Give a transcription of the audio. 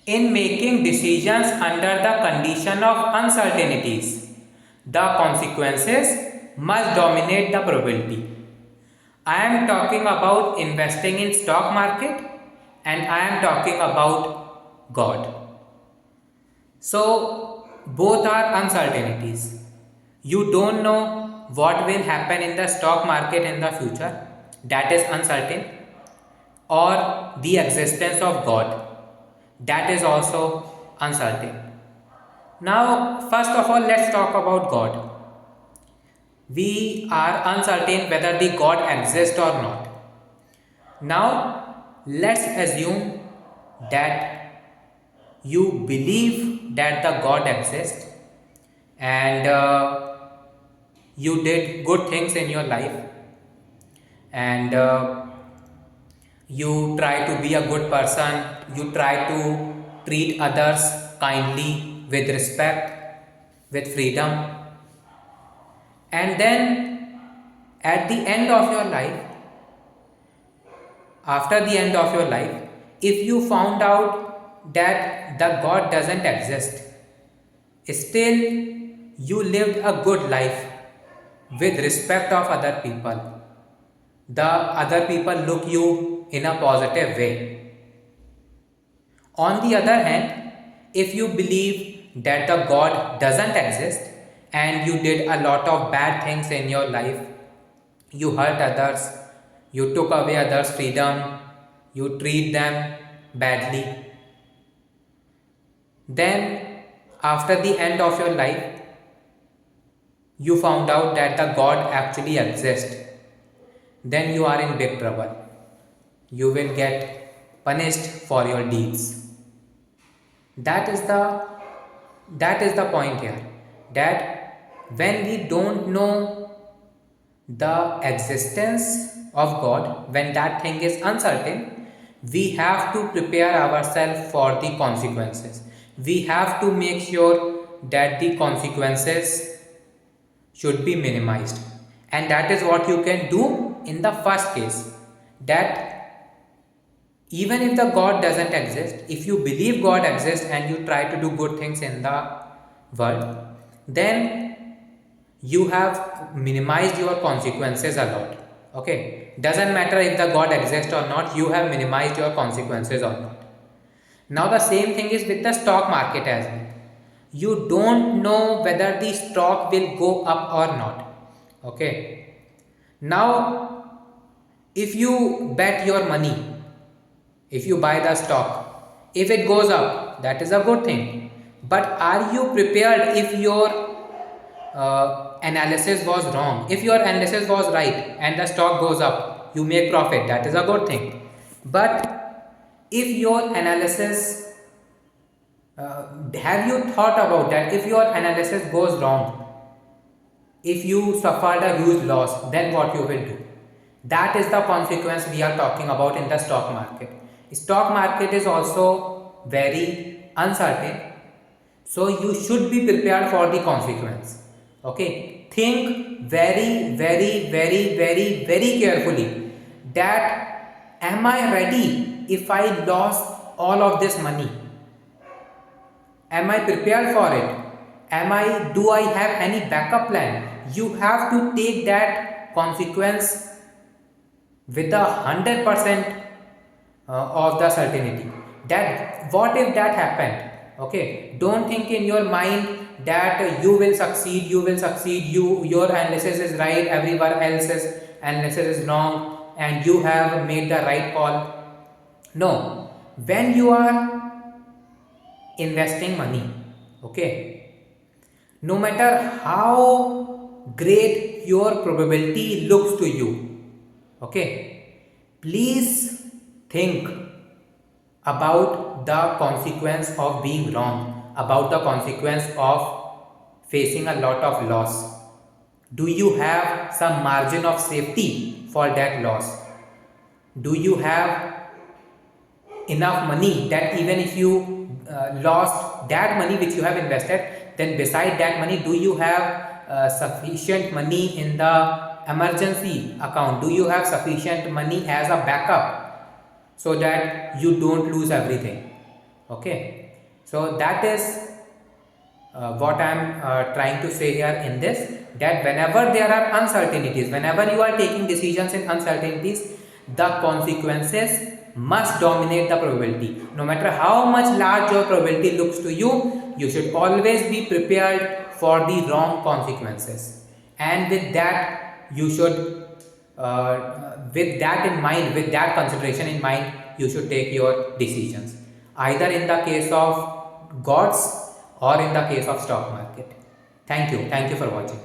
In making decisions under the condition of uncertainties, the consequences must dominate the probability. I am talking about investing in stock market and I am talking about God. So both are uncertainties. You don't know what will happen in the stock market in the future, that is uncertain, or the existence of God, that is also uncertain. Now, first of all, let's talk about God. We are uncertain whether the God exists or not. Now, let's assume that you believe that the God exists and you did good things in your life and you try to be a good person, you try to treat others kindly, with respect, with freedom, and then at the end of your life, after the end of your life, if you found out that the God doesn't exist, still you lived a good life with respect of other people. The other people look you in a positive way. On the other hand, if you believe that the God doesn't exist and you did a lot of bad things in your life, you hurt others, you took away others' freedom, you treat them badly, then after the end of your life, you found out that the God actually exists, then you are in big trouble. You will get punished for your deeds. That is the point here, that when we don't know the existence of God, when that thing is uncertain, we have to prepare ourselves for the consequences. We have to make sure that the consequences should be minimized, and that is what you can do in the first case, that even if the God doesn't exist, if you believe God exists and you try to do good things in the world, then you have minimized your consequences a lot. Okay, doesn't matter if the God exists or not, you have minimized your consequences or not. Now the same thing is with the stock market as well. You don't know whether the stock will go up or not. Okay, now if you bet your money, if you buy the stock, if it goes up, that is a good thing. But are you prepared if your analysis was wrong? If your analysis was right and the stock goes up, you make profit, that is a good thing. But if your analysis, have you thought about that? If your analysis goes wrong, if you suffered a huge loss, then what you will do? That is the consequence we are talking about in the stock market. Stock market is also very uncertain, so you should be prepared for the consequence. Okay, think very, very, very, very, very carefully that am I ready if I lost all of this money? Am I prepared for it? Do I have any backup plan? You have to take that consequence with 100% of the certainty, that what if that happened. Okay, don't think in your mind that you will succeed, your analysis is right, everyone else's analysis is wrong, and you have made the right call. No, when you are investing money, okay, no matter how great your probability looks to you, okay, please think about the consequence of being wrong, about the consequence of facing a lot of loss. Do you have some margin of safety for that loss? Do you have enough money that even if you lost that money which you have invested, then beside that money, do you have sufficient money in the emergency account? Do you have sufficient money as a backup so that you don't lose everything? Okay, so that is what I am trying to say here in this, that whenever there are uncertainties, whenever you are taking decisions in uncertainties, the consequences must dominate the probability. No matter how much large your probability looks to you, you should always be prepared for the wrong consequences. And with that, you should, with that in mind, with that consideration in mind, you should take your decisions, either in the case of gods or in the case of stock market. Thank you for watching.